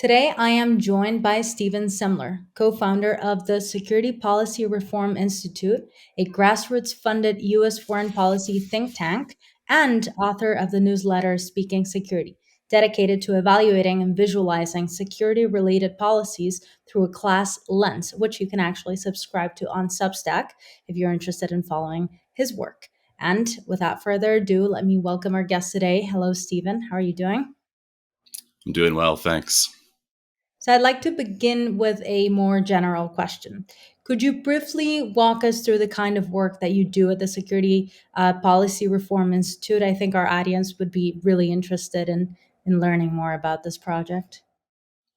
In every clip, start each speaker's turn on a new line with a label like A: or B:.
A: Today, I am joined by Stephen Semler, co founder of the Security Policy Reform Institute, a grassroots funded U.S. foreign policy think tank, and author of the newsletter Speaking Security, dedicated to evaluating and visualizing security related policies through a class lens, which you can actually subscribe to on Substack if you're interested in following his work. And without further ado, let me welcome our guest today. Hello, Stephen. How are you doing?
B: I'm doing well, thanks.
A: So I'd like to begin with a more general question. Could you briefly walk us through the kind of work that you do at the Security Policy Reform Institute? I think our audience would be really interested in learning more about this project.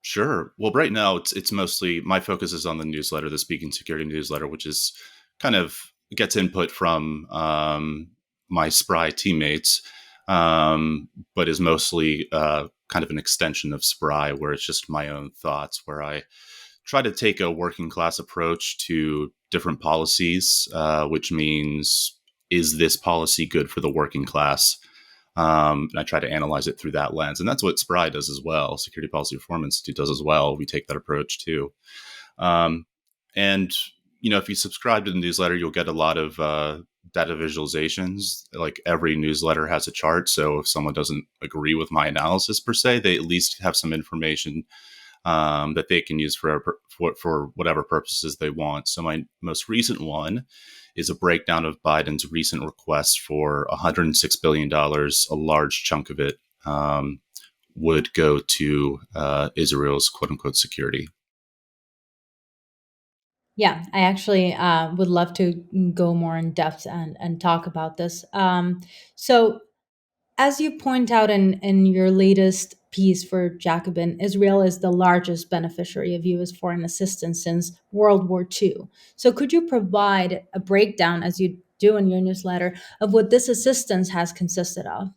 B: Sure. Well, right now it's mostly my focus is on the newsletter, the Speaking Security newsletter, which is kind of gets input from my SPRI teammates, but is mostly kind of an extension of SPRI, where it's just my own thoughts, where I try to take a working class approach to different policies, which means, is this policy good for the working class? And I try to analyze it through that lens. And that's what SPRI does as well. Security Policy Reform Institute does as well. We take that approach too. Um, and, if you subscribe to the newsletter, you'll get a lot of data visualizations. Like every newsletter has a chart. So if someone doesn't agree with my analysis per se, they at least have some information that they can use for whatever purposes they want. So my most recent one is a breakdown of Biden's recent request for $106 billion. A large chunk of it would go to Israel's quote unquote security.
A: Yeah, I actually would love to go more in depth and talk about this. So as you point out in your latest piece for Jacobin, Israel is the largest beneficiary of U.S. foreign assistance since World War II. So, could you provide a breakdown, as you do in your newsletter, of what this assistance has consisted of?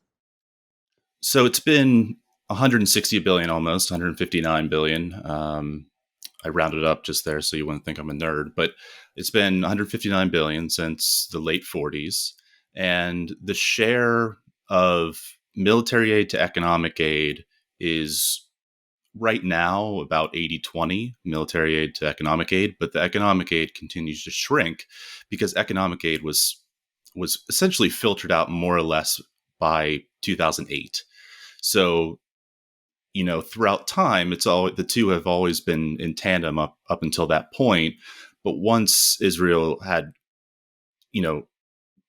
B: So it's been 160 billion, almost 159 billion. I rounded up just there so you wouldn't think I'm a nerd, but it's been 159 billion since the late 40s. And the share of military aid to economic aid is right now about 80-20 military aid to economic aid, but the economic aid continues to shrink because economic aid was essentially filtered out more or less by 2008. So, throughout time, the two have always been in tandem up until that point. But once Israel had,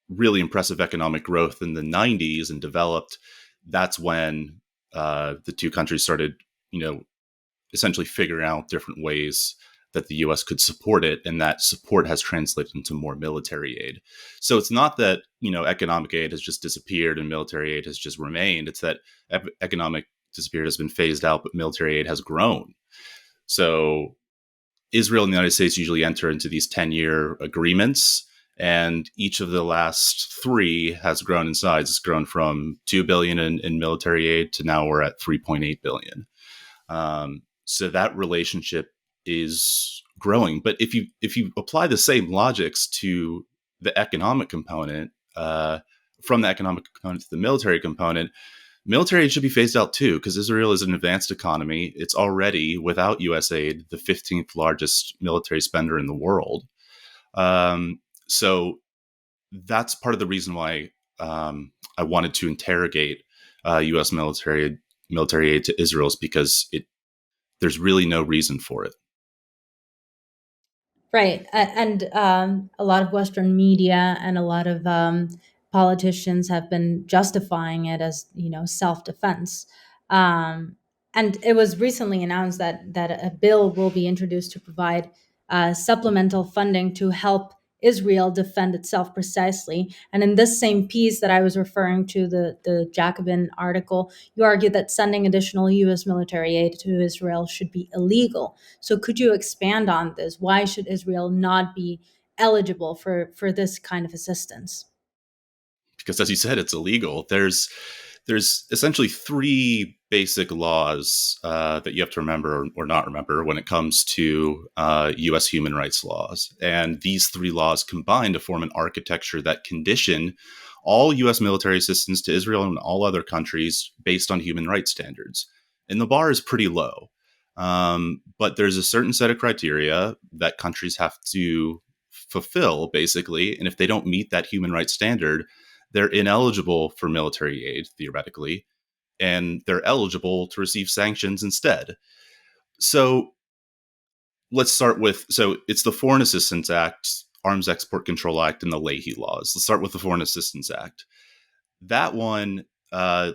B: really impressive economic growth in the 90s and developed, that's when the two countries started, essentially figuring out different ways that the U.S. could support it, and that support has translated into more military aid. So it's not that economic aid has just disappeared and military aid has just remained. It's that economic disappeared has been phased out, but military aid has grown. So Israel and the United States usually enter into these 10-year agreements, and each of the last three has grown in size. It's grown from $2 billion in military aid to now we're at $3.8 billion. So that relationship is growing. But if you apply the same logics to the economic component, from the economic component to the military component, military aid should be phased out too, because Israel is an advanced economy. It's already, without U.S. aid, the 15th largest military spender in the world. So that's part of the reason why I wanted to interrogate U.S. military aid to Israel, is because there's really no reason for it.
A: Right. And a lot of Western media and a lot of politicians have been justifying it as, self-defense. And it was recently announced that a bill will be introduced to provide supplemental funding to help Israel defend itself precisely. And in this same piece that I was referring to, the Jacobin article, you argued that sending additional U.S. military aid to Israel should be illegal. So could you expand on this? Why should Israel not be eligible for this kind of assistance?
B: Because, as you said, it's illegal. There's essentially three basic laws that you have to remember or not remember when it comes to U.S. human rights laws. And these three laws combine to form an architecture that condition all U.S. military assistance to Israel and all other countries based on human rights standards. And the bar is pretty low. But there's a certain set of criteria that countries have to fulfill, basically. And if they don't meet that human rights standard, they're ineligible for military aid, theoretically, and they're eligible to receive sanctions instead. So let's start with, so it's the Foreign Assistance Act, Arms Export Control Act, and the Leahy laws. Let's start with the Foreign Assistance Act. That one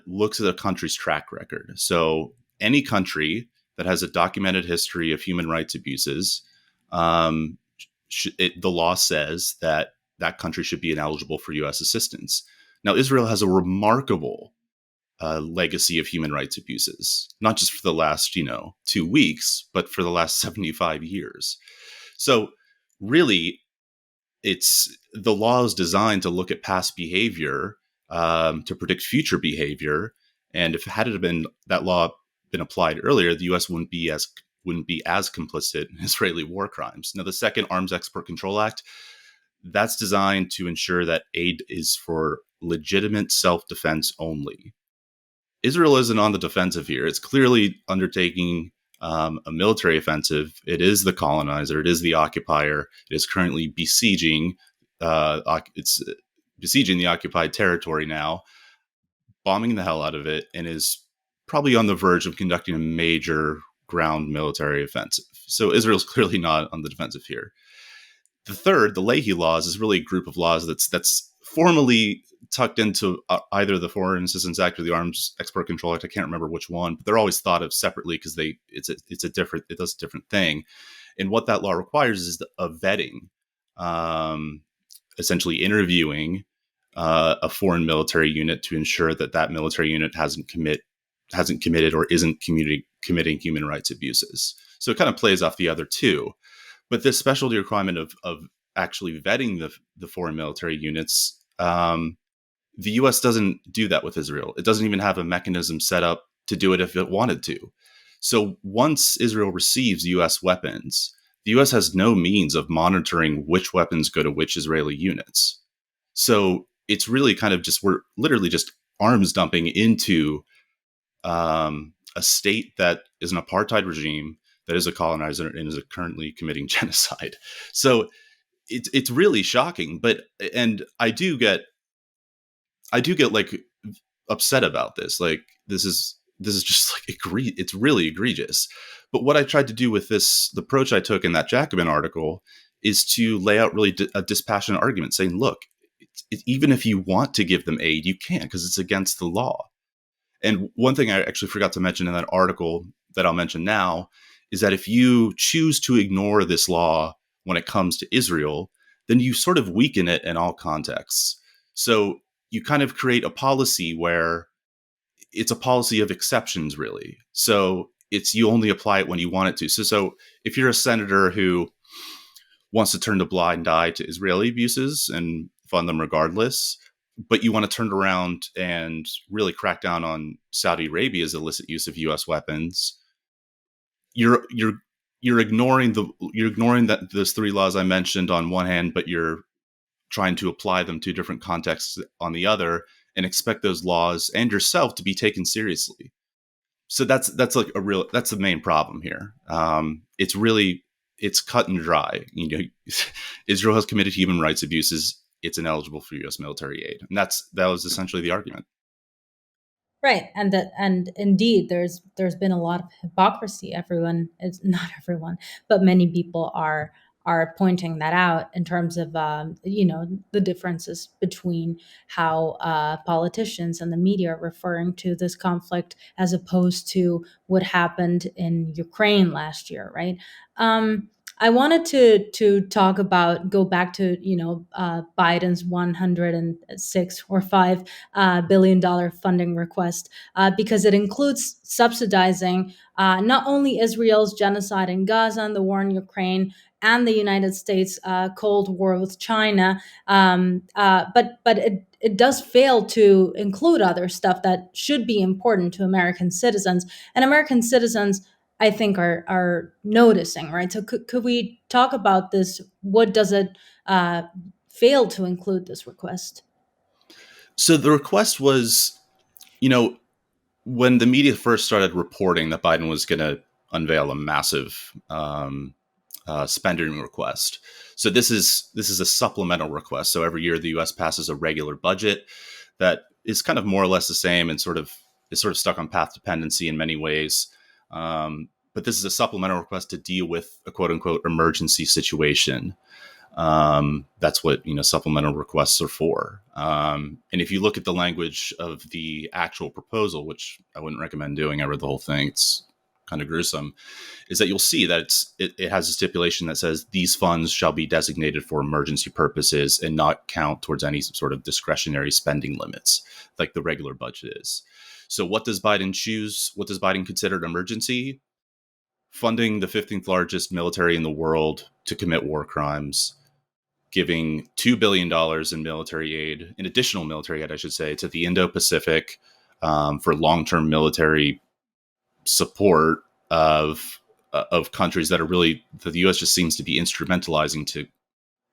B: looks at a country's track record. So any country that has a documented history of human rights abuses, the law says that that country should be ineligible for U.S. assistance. Now, Israel has a remarkable legacy of human rights abuses, not just for the last, 2 weeks, but for the last 75 years. So really, it's the law is designed to look at past behavior, to predict future behavior. And if had it been that law been applied earlier, the U.S. wouldn't be as complicit in Israeli war crimes. Now, the second Arms Export Control Act, that's designed to ensure that aid is for legitimate self-defense only. Israel isn't on the defensive here. It's clearly undertaking a military offensive. It is the colonizer. It is the occupier. It is currently besieging. It's besieging the occupied territory now, bombing the hell out of it, and is probably on the verge of conducting a major ground military offensive. So Israel's clearly not on the defensive here. The third, the Leahy laws, is really a group of laws that's formally tucked into either the Foreign Assistance Act or the Arms Export Control Act. I can't remember which one, but they're always thought of separately because it does a different thing. And what that law requires is a vetting, essentially interviewing a foreign military unit to ensure that that military unit hasn't committed or isn't committing human rights abuses. So it kind of plays off the other two. But this specialty requirement of actually vetting the foreign military units, the U.S. doesn't do that with Israel. It doesn't even have a mechanism set up to do it if it wanted to. So once Israel receives U.S. weapons, the U.S. has no means of monitoring which weapons go to which Israeli units. So it's really kind of we're literally just arms dumping into a state that is an apartheid regime, that is a colonizer, and is currently committing genocide. So it's really shocking. And I do get like upset about this. Like this is just like it's really egregious. But what I tried to do with the approach I took in that Jacobin article is to lay out really a dispassionate argument, saying, look, even if you want to give them aid, you can't, because it's against the law. And one thing I actually forgot to mention in that article that I'll mention now is that if you choose to ignore this law when it comes to Israel, then you sort of weaken it in all contexts. So you kind of create a policy where it's a policy of exceptions, really. So you only apply it when you want it to. So if you're a senator who wants to turn a blind eye to Israeli abuses and fund them regardless, but you want to turn around and really crack down on Saudi Arabia's illicit use of U.S. weapons, you're ignoring that those three laws I mentioned on one hand, but you're trying to apply them to different contexts on the other, and expect those laws and yourself to be taken seriously. So that's the main problem here. It's cut and dry. Israel has committed human rights abuses. It's ineligible for U.S. military aid, and that was essentially the argument.
A: Right, and indeed, there's been a lot of hypocrisy. It's not everyone, but many people are pointing that out in terms of the differences between how politicians and the media are referring to this conflict as opposed to what happened in Ukraine last year, right? I wanted to go back to Biden's 106 or $5 billion funding request, because it includes subsidizing not only Israel's genocide in Gaza and the war in Ukraine and the United States' Cold War with China, but it does fail to include other stuff that should be important to American citizens, and American citizens, I think, are noticing, right? So could we talk about this? What does it fail to include, this request?
B: So the request was, when the media first started reporting that Biden was going to unveil a massive spending request. So this is a supplemental request. So every year the U.S. passes a regular budget that is kind of more or less the same and is sort of stuck on path dependency in many ways. But this is a supplemental request to deal with a quote unquote emergency situation. That's what supplemental requests are for. And if you look at the language of the actual proposal, which I wouldn't recommend doing, I read the whole thing. It's kind of gruesome. Is that you'll see that it has a stipulation that says these funds shall be designated for emergency purposes and not count towards any sort of discretionary spending limits like the regular budget is. So what does Biden choose? What does Biden consider an emergency? Funding the 15th largest military in the world to commit war crimes, giving $2 billion in military aid, in additional military aid, I should say, to the Indo-Pacific for long-term military support of countries that the U.S. just seems to be instrumentalizing to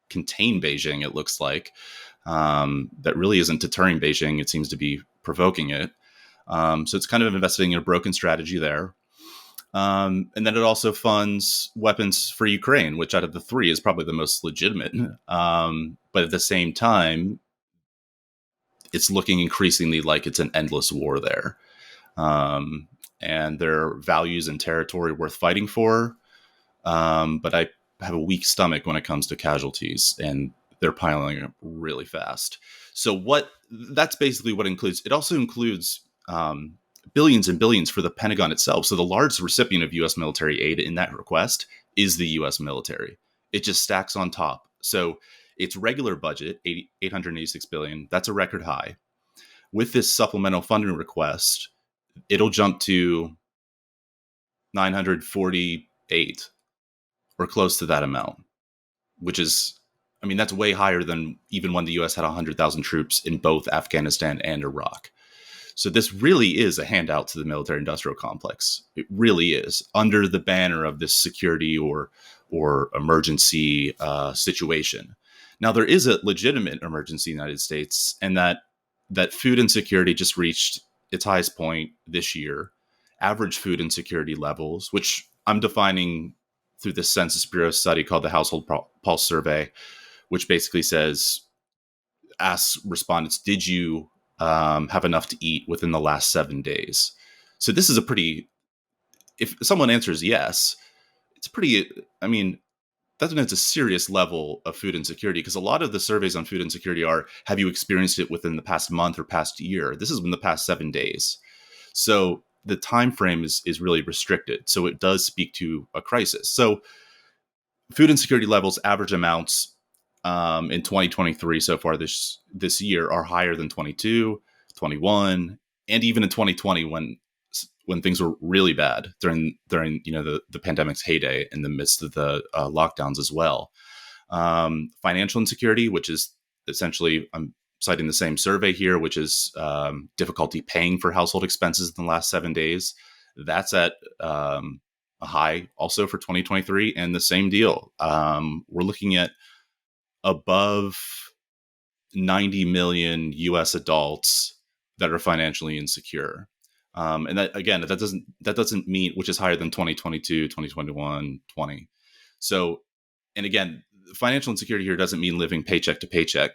B: contain Beijing. It looks like that really isn't deterring Beijing. It seems to be provoking it. So it's kind of investing in a broken strategy there. And then it also funds weapons for Ukraine, which out of the three is probably the most legitimate. But at the same time, it's looking increasingly like it's an endless war there. And there are values and territory worth fighting for. But I have a weak stomach when it comes to casualties, and they're piling up really fast. So that's basically what it includes. It also includes billions and billions for the Pentagon itself. So the largest recipient of U.S. military aid in that request is the U.S. military. It just stacks on top. So its regular budget, $886 billion, that's a record high. With this supplemental funding request, it'll jump to 948 or close to that amount, which is, that's way higher than even when the U.S. had 100,000 troops in both Afghanistan and Iraq. So this really is a handout to the military-industrial complex. It really is, under the banner of this security or emergency situation. Now, there is a legitimate emergency in the United States, and that food insecurity just reached its highest point this year. Average food insecurity levels, which I'm defining through the Census Bureau study called the Household Pulse Survey, which basically asks respondents, did you have enough to eat within the last 7 days? So this is if someone answers yes, it's that's a serious level of food insecurity, because a lot of the surveys on food insecurity are, have you experienced it within the past month or past year? This is in the past 7 days. So the time frame is really restricted. So it does speak to a crisis. So food insecurity levels, average amounts in 2023 so far this year are higher than 22, 21, and even in 2020 when things were really bad during the pandemic's heyday in the midst of the lockdowns as well. Financial insecurity, which is essentially, I'm citing the same survey here, which is difficulty paying for household expenses in the last 7 days. That's at a high also for 2023, and the same deal. We're looking at above 90 million U.S. adults that are financially insecure. And that, again, that doesn't mean, which is higher than 2022, 2021, 20. So, and again, financial insecurity here doesn't mean living paycheck to paycheck.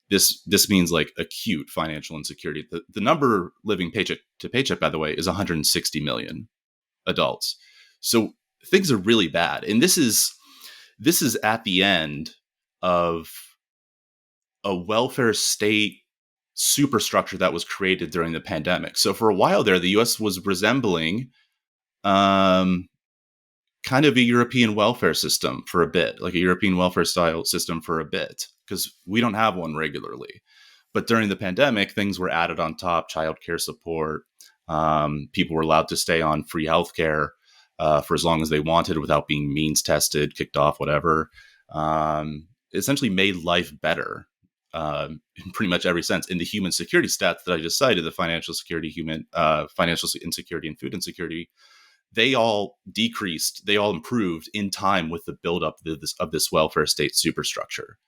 B: This means like acute financial insecurity. The number living paycheck to paycheck, by the way, is 160 million adults. So things are really bad. And this is at the end of a welfare state superstructure that was created during the pandemic. So for a while there, the U.S. was resembling kind of a European welfare system for a bit, like a European welfare style system for a bit, because we don't have one regularly. But during the pandemic, things were added on top: childcare support. People were allowed to stay on free healthcare for as long as they wanted without being means tested, kicked off, whatever. Essentially made life better in pretty much every sense. In the human security stats that I just cited, the financial security, financial insecurity, and food insecurity, they all decreased, they all improved in time with the buildup of this welfare state superstructure.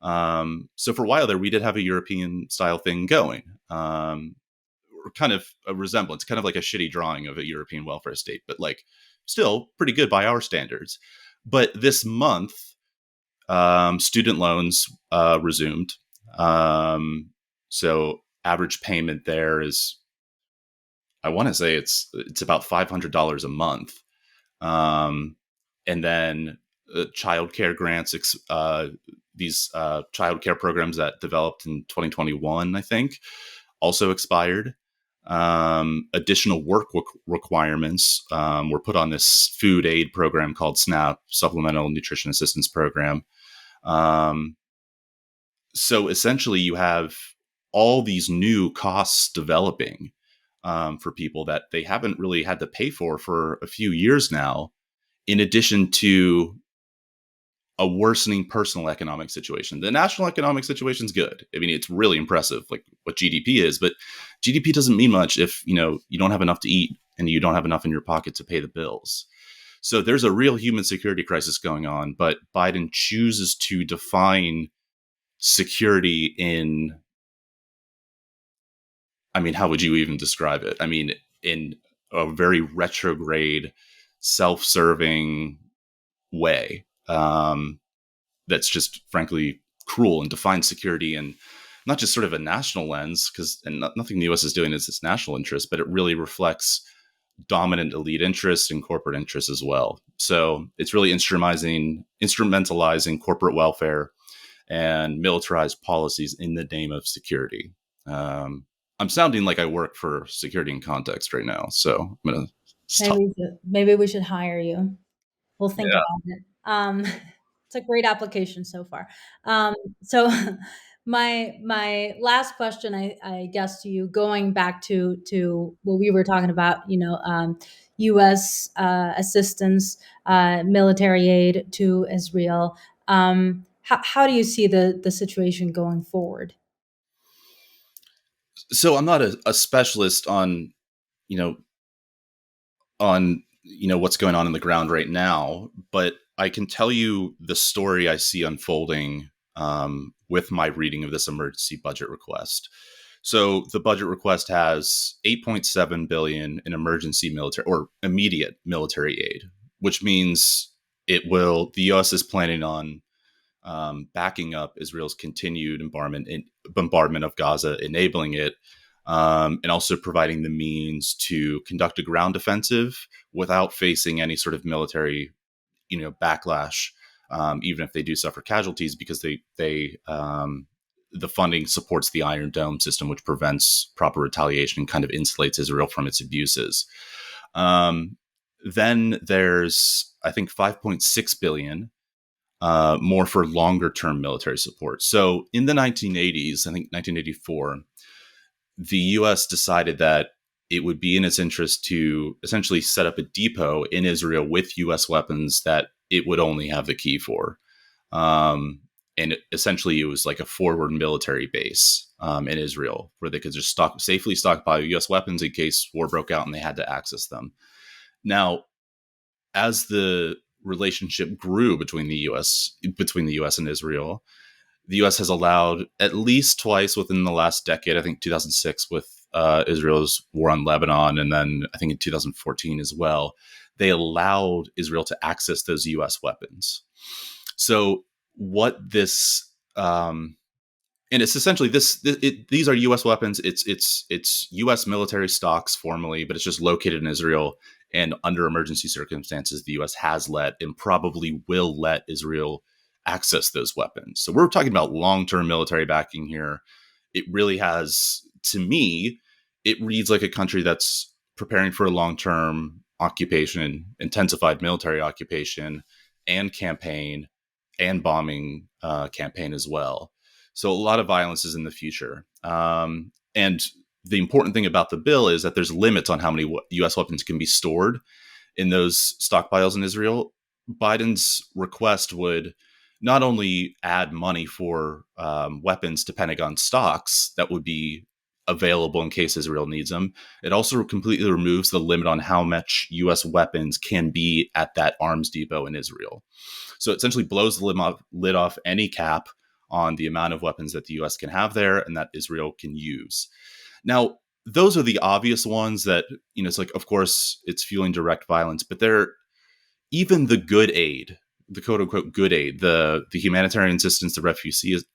B: So for a while there, we did have a European style thing going, or kind of a resemblance, kind of like a shitty drawing of a European welfare state, but like still pretty good by our standards. But this month, student loans resumed. So average payment there is, I want to say it's about $500 a month. And then childcare grants, these childcare programs that developed in 2021, I think, also expired. Additional work requirements were put on this food aid program called SNAP, Supplemental Nutrition Assistance Program. So essentially, you have all these new costs developing for people that they haven't really had to pay for a few years now, in addition to a worsening personal economic situation. The national economic situation is good. I mean, it's really impressive, like what GDP is, but GDP doesn't mean much if, you don't have enough to eat and you don't have enough in your pocket to pay the bills. So there's a real human security crisis going on, but Biden chooses to define security in, I mean, how would you even describe it? I mean, in a very retrograde, self-serving way. That's just frankly cruel, and defines security in not just sort of a national lens, because nothing the U.S. is doing is its national interest, but it really reflects dominant elite interests and corporate interests as well. So it's really instrumentalizing corporate welfare and militarized policies in the name of security. I'm sounding like I work for Security and Context right now, so I'm going to stop.
A: Maybe we should hire you. We'll think
B: Yeah.
A: about it. It's a great application so far. So my last question, I guess, to you, going back to what we were talking about, U.S. Assistance, military aid to Israel. How do you see the situation going forward?
B: So I'm not a specialist on, you know, what's going on in the ground right now, but I can tell you the story I see unfolding with my reading of this emergency budget request. So the budget request has 8.7 billion in emergency military or immediate military aid, which means the U.S. is planning on backing up Israel's continued bombardment of Gaza, enabling it, and also providing the means to conduct a ground offensive without facing any sort of military, backlash, even if they do suffer casualties, because the funding supports the Iron Dome system, which prevents proper retaliation and kind of insulates Israel from its abuses. Then there's, I think, 5.6 billion more for longer term military support. So in the 1980s, I think 1984, the U.S. decided that it would be in its interest to essentially set up a depot in Israel with U.S. weapons that it would only have the key for. And essentially, it was like a forward military base in Israel where they could just safely stockpile U.S. weapons in case war broke out and they had to access them. Now, as the relationship grew between the U.S. and Israel, the U.S. has allowed at least twice within the last decade, I think 2006 with Israel's war on Lebanon, and then I think in 2014 as well, they allowed Israel to access those U.S. weapons. So what this, and it's essentially these are U.S. weapons. It's U.S. military stocks formally, but it's just located in Israel. And under emergency circumstances, the U.S. has let and probably will let Israel access those weapons. So we're talking about long-term military backing here. It really has, to me, it reads like a country that's preparing for a long-term occupation, intensified military occupation, and campaign, and bombing campaign as well. So a lot of violence is in the future. And the important thing about the bill is that there's limits on how many U.S. weapons can be stored in those stockpiles in Israel. Biden's request would not only add money for weapons to Pentagon stocks that would be available in case Israel needs them, it also completely removes the limit on how much U.S. weapons can be at that arms depot in Israel. So it essentially blows the lid off any cap on the amount of weapons that the U.S. can have there and that Israel can use. Now, those are the obvious ones that, it's like, of course, it's fueling direct violence, but they're even the good aid, the quote unquote good aid, the humanitarian assistance, the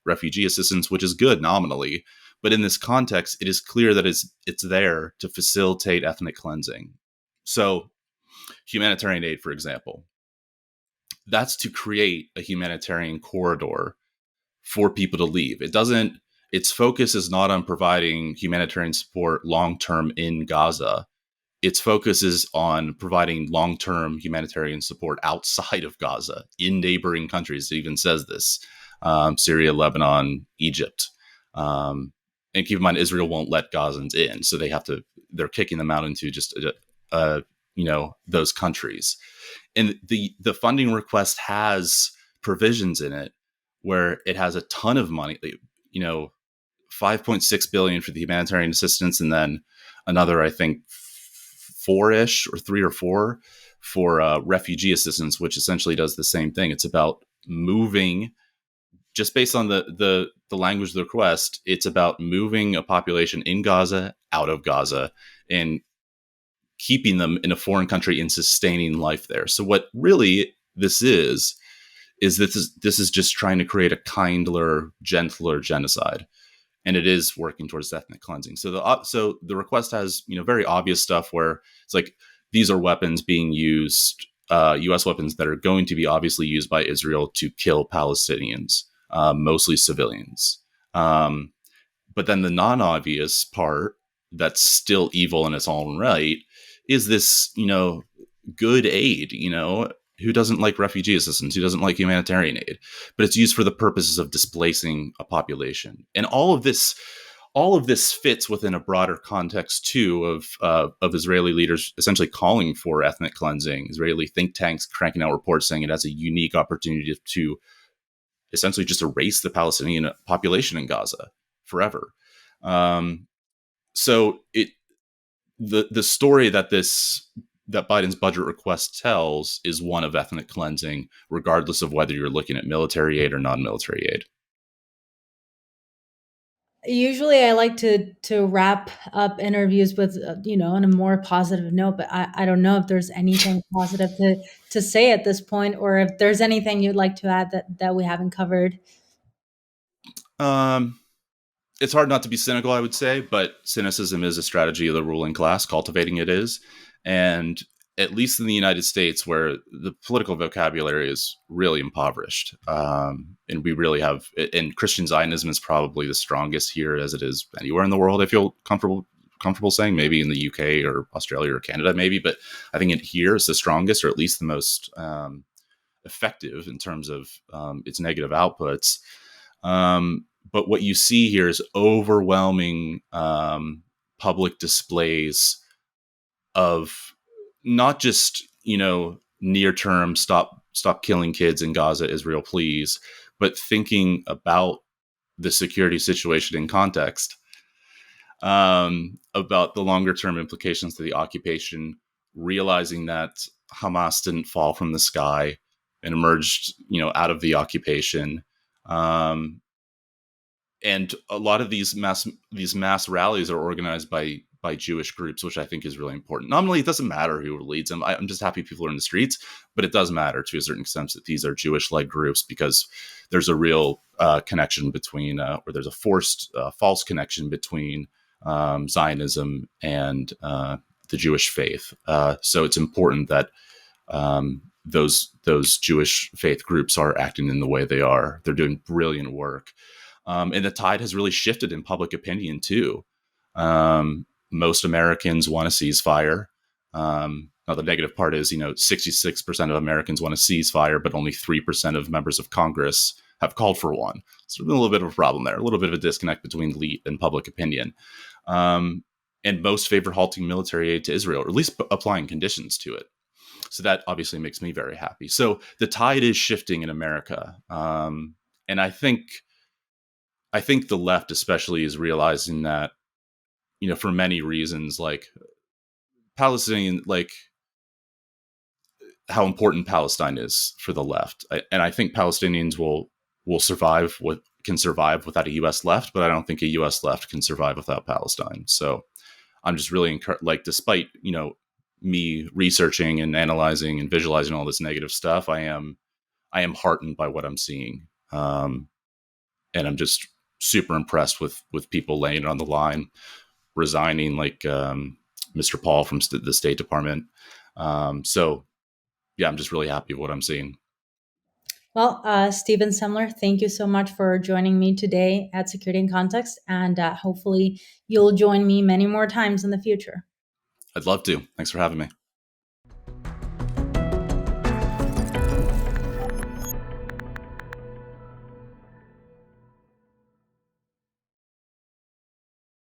B: refugee assistance, which is good nominally, but in this context, it is clear that it's there to facilitate ethnic cleansing. So, humanitarian aid, for example, that's to create a humanitarian corridor for people to leave. Its focus is not on providing humanitarian support long term in Gaza. Its focus is on providing long term humanitarian support outside of Gaza in neighboring countries. It even says this: Syria, Lebanon, Egypt. And keep in mind, Israel won't let Gazans in, so they're kicking them out into just those countries. And the funding request has provisions in it where it has a ton of money, 5.6 billion for the humanitarian assistance, and then another, I think, four-ish or 3 or 4 for refugee assistance, which essentially does the same thing. It's about moving, just based on the language of the request, it's about moving a population in Gaza out of Gaza and keeping them in a foreign country and sustaining life there. So what really this is this is just trying to create a kinder, gentler genocide. And it is working towards ethnic cleansing. So the request has, very obvious stuff where it's like, these are weapons being used, U.S. weapons that are going to be obviously used by Israel to kill Palestinians, mostly civilians. But then the non-obvious part that's still evil in its own right is this, good aid, who doesn't like refugee assistance? Who doesn't like humanitarian aid? But it's used for the purposes of displacing a population. And all of this fits within a broader context too of Israeli leaders essentially calling for ethnic cleansing. Israeli think tanks cranking out reports saying it has a unique opportunity to essentially just erase the Palestinian population in Gaza forever. So the story that Biden's budget request tells is one of ethnic cleansing, regardless of whether you're looking at military aid or non-military aid.
A: Usually I like to wrap up interviews with, on a more positive note, but I don't know if there's anything positive to say at this point, or if there's anything you'd like to add that we haven't covered.
B: It's hard not to be cynical, I would say, but cynicism is a strategy of the ruling class. Cultivating it is. And at least in the United States, where the political vocabulary is really impoverished, and we really have, and Christian Zionism is probably the strongest here as it is anywhere in the world. I feel comfortable saying, maybe in the UK or Australia or Canada, maybe, but I think here is the strongest, or at least the most effective in terms of its negative outputs. But what you see here is overwhelming public displays of not just, near term, stop killing kids in Gaza, Israel, please, but thinking about the security situation in context, about the longer term implications of the occupation, realizing that Hamas didn't fall from the sky and emerged, out of the occupation. And a lot of these mass rallies are organized by Jewish groups, which I think is really important. Nominally, it doesn't matter who leads them. I'm just happy people are in the streets, but it does matter to a certain extent that these are Jewish-led groups, because there's a real connection between, or there's a forced, false connection between Zionism and the Jewish faith. So it's important that those Jewish faith groups are acting in the way they are. They're doing brilliant work. And the tide has really shifted in public opinion too. Most Americans want a ceasefire. Now the negative part is, 66% of Americans want a ceasefire, but only 3% of members of Congress have called for one. So there's a little bit of a problem there, a little bit of a disconnect between elite and public opinion. And most favor halting military aid to Israel, or at least applying conditions to it. So that obviously makes me very happy. So the tide is shifting in America. And I think the left especially is realizing that, for many reasons, like Palestinian, like how important Palestine is for the left. And I think Palestinians will can survive without a U.S. left, but I don't think a U.S. left can survive without Palestine. So I'm just really like, despite, me researching and analyzing and visualizing all this negative stuff, I am heartened by what I'm seeing. And I'm just super impressed with people laying it on the line, resigning, like Mr. Paul from the State Department. So yeah, I'm just really happy with what I'm seeing.
A: Well, Stephen Semler, thank you so much for joining me today at Security in Context, and hopefully you'll join me many more times in the future.
B: I'd love to. Thanks for having me.